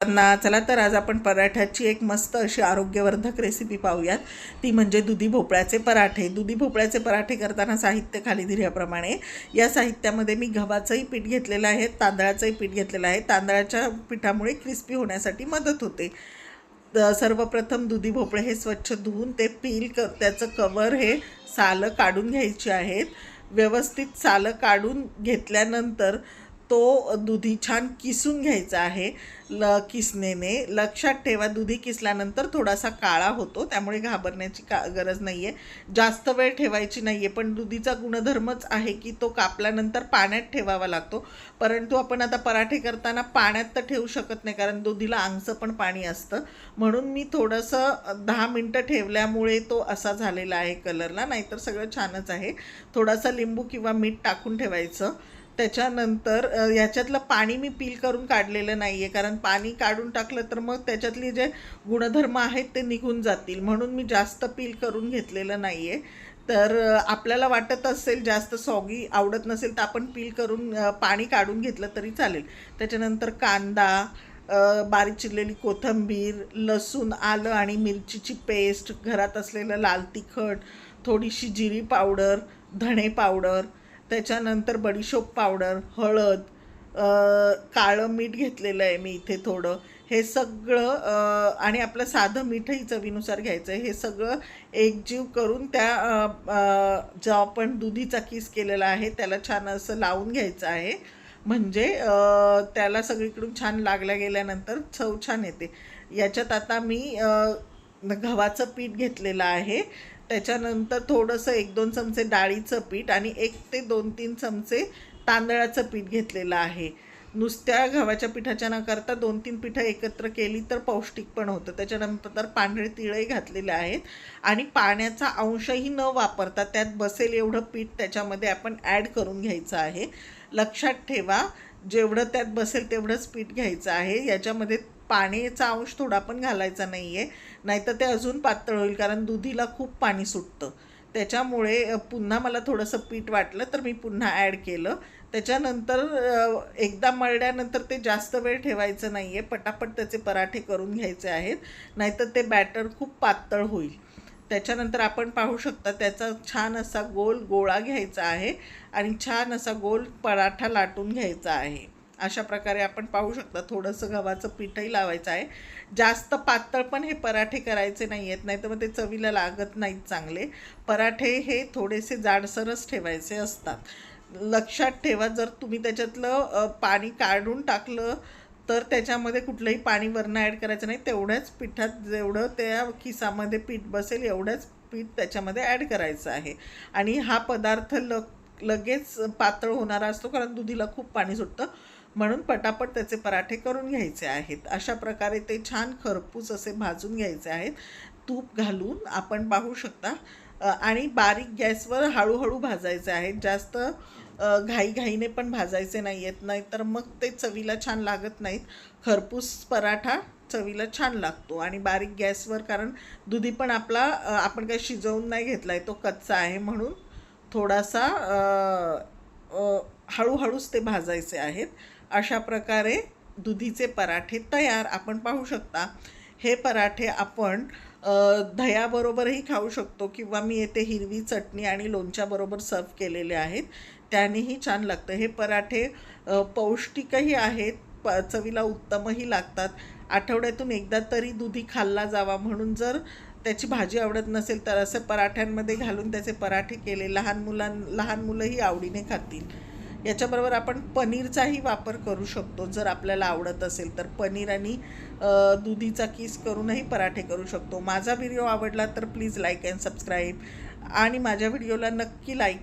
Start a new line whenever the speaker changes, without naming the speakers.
सर्वांना. चला तर आज आपण पराठ्याची एक मस्त अशी आरोग्यवर्धक रेसिपी पाहूयात. ती म्हणजे दुधी भोपळ्याचे पराठे. दुधी भोपळ्याचे पराठे करताना साहित्य खाली दिल्याप्रमाणे या साहित्यामध्ये मी गव्हाचंही पीठ घेतलेलं आहे, तांदळाचंही पीठ घेतलेलं आहे. तांदळाच्या पिठामुळे क्रिस्पी होण्यासाठी मदत होते. सर्वप्रथम दुधी भोपळे हे स्वच्छ धुवून ते त्याचं कवर हे सालं काढून घ्यायची आहेत. व्यवस्थित सालं काढून घेतल्यानंतर तो दुधी छान किसून घ्यायचा आहे. किसणेने लक्षात ठेवा, दुधी किसल्यानंतर थोडासा काळा होतो, त्यामुळे घाबरण्याची गरज नाही आहे. जास्त वेळ ठेवायची नाही आहे, पण दुधीचा गुणधर्मच आहे की तो कापल्यानंतर पाण्यात ठेवावा लागतो. परंतु आपण आता पराठे करताना पाण्यात तर ठेवू शकत नाही, कारण दुधीला अंगचं पण पाणी असतं. म्हणून मी थोडंसं 10 मिनटं ठेवल्यामुळे तो असा झालेला आहे कलरला, नाहीतर सगळं छानच आहे. थोडासा लिंबू किंवा मीठ टाकून ठेवायचं. त्याच्यानंतर ह्याच्यातलं पाणी मी पील करून काढलेलं नाही आहे, कारण पाणी काढून टाकलं तर मग त्याच्यातले जे गुणधर्म आहेत ते निघून जातील, म्हणून मी जास्त पील करून घेतलेलं नाही आहे. तर आपल्याला वाटत असेल जास्त सॉगी आवडत नसेल तर आपण पील करून पाणी काढून घेतलं तरी चालेल. त्याच्यानंतर कांदा, बारीक चिरलेली कोथिंबीर, लसूण, आलं आणि मिरचीची पेस्ट, घरात असलेलं लाल तिखट, थोडीशी जिरी पावडर, धणे पावडर, त्याच्यानंतर बडीशोप पावडर, हळद, काळं मीठ घेतलेलं आहे मी इथे थोडं. हे सगळं आणि आपलं साधं मीठही चवीनुसार घ्यायचं आहे. हे सगळं एकजीव करून जो आपण दुधीचा किस केलेला आहे त्याला छान असं लावून घ्यायचं आहे. म्हणजे त्याला सगळीकडून छान लागल्या गेल्यानंतर चव छान येते. याच्यात आता मी गव्हाचं पीठ घेतलेलं आहे. त्याच्यानंतर थोडंसं 1-2 चमचे डाळीचं पीठ आणि 1 ते 2-3 चमचे तांदळाचं पीठ घेतलेलं आहे. नुसत्या गव्हाच्या पिठाच्या न करता 2-3 पिठं एकत्र केली तर पौष्टिक पण होतं. त्याच्यानंतर पांढरे तिळही घातलेले आहेत आणि पाण्याचा अंशही न वापरता त्यात बसेल एवढं पीठ त्याच्यामध्ये आपण ॲड करून घ्यायचं आहे. लक्षात ठेवा, जेवढं त्यात बसेल तेवढंच पीठ घ्यायचं आहे. याच्यामध्ये पाण्याचा अंश थोडा पण घालायचा नाही आहे, नाहीतर ते अजून पातळ होईल, कारण दुधीला खूप पाणी सुटतं. त्याच्यामुळे पुन्हा मला थोडंसं पीठ वाटलं तर मी पुन्हा ॲड केलं. त्याच्यानंतर एकदा मळल्यानंतर ते जास्त वेळ ठेवायचं नाही आहे, पटापट त्याचे पराठे करून घ्यायचे आहेत, नाहीतर ते बॅटर खूप पातळ होईल. त्याच्यानंतर आपण पाहू शकता त्याचा छान असा गोल गोळा घ्यायचा आहे आणि छान असा गोल पराठा लाटून घ्यायचा आहे. अशा प्रकारे आपण पाहू शकता. थोडंसं गव्हाचं पीठही लावायचं आहे. जास्त पातळ पण हे पराठे करायचे नाही आहेत, नाही तर मग ते चवीला लागत नाहीत चांगले. पराठे हे थोडेसे जाडसरच ठेवायचे असतात. लक्षात ठेवा, जर तुम्ही त्याच्यातलं पाणी काढून टाकलं तर त्याच्यामध्ये कुठलंही पाणी वरनं ॲड करायचं नाही. तेवढ्याच पिठात जेवढं त्या खिसामध्ये पीठ बसेल एवढंच पीठ त्याच्यामध्ये ॲड करायचं आहे. आणि हा पदार्थ लगेच पातळ होणारा असतो, कारण दुधीला खूप पाणी सुटतं, म्हणून पटापट त्याचे पराठे करून घ्यायचे आहेत. अशा प्रकारे ते छान खरपूस असे भाजून घ्यायचे आहेत तूप घालून, आपण पाहू शकता. आणि बारीक गॅसवर हळूहळू भाजायचे आहेत. जास्त घाईघाईने पण भाजायचे नाही आहेत, नाहीतर मग ते चवीला छान लागत नाहीत. खरपूस पराठा चवीला छान लागतो. आणि बारीक गॅसवर, कारण दुधी पण आपण काही शिजवून नाही घेतला आहे, तो कच्चा आहे, म्हणून थोडासा हळूहळूच ते भाजायचे आहेत. अशा प्रकारे दुधीचे पराठे तयार. आपण पाहू शकता हे पराठे आपण दह्याबरोबरही खाऊ शकतो, किंवा मी येथे हिरवी चटणी आणि लोणच्याबरोबर सर्व केलेले आहेत, त्यानेही छान लागतं. हे पराठे पौष्टिकही आहेत, चवीला उत्तमही लागतात. आठवड्यातून एकदा तरी दुधी खाल्ला जावा, म्हणून जर त्याची भाजी आवडत नसेल तर असे पराठ्यांमध्ये घालून त्याचे पराठे केले, लहान मुलंही आवडीने खातील. याच्याबरोबर आपण पनीरचाही वापर करू शकतो, जर आपल्याला आवडत असेल तर. पनीर आणि दुधीचा किस करूनही पराठे करू शकतो. माझा व्हिडिओ आवडला तर प्लीज लाईक अँड सबस्क्राईब, आणि माझ्या व्हिडिओला नक्की लाईक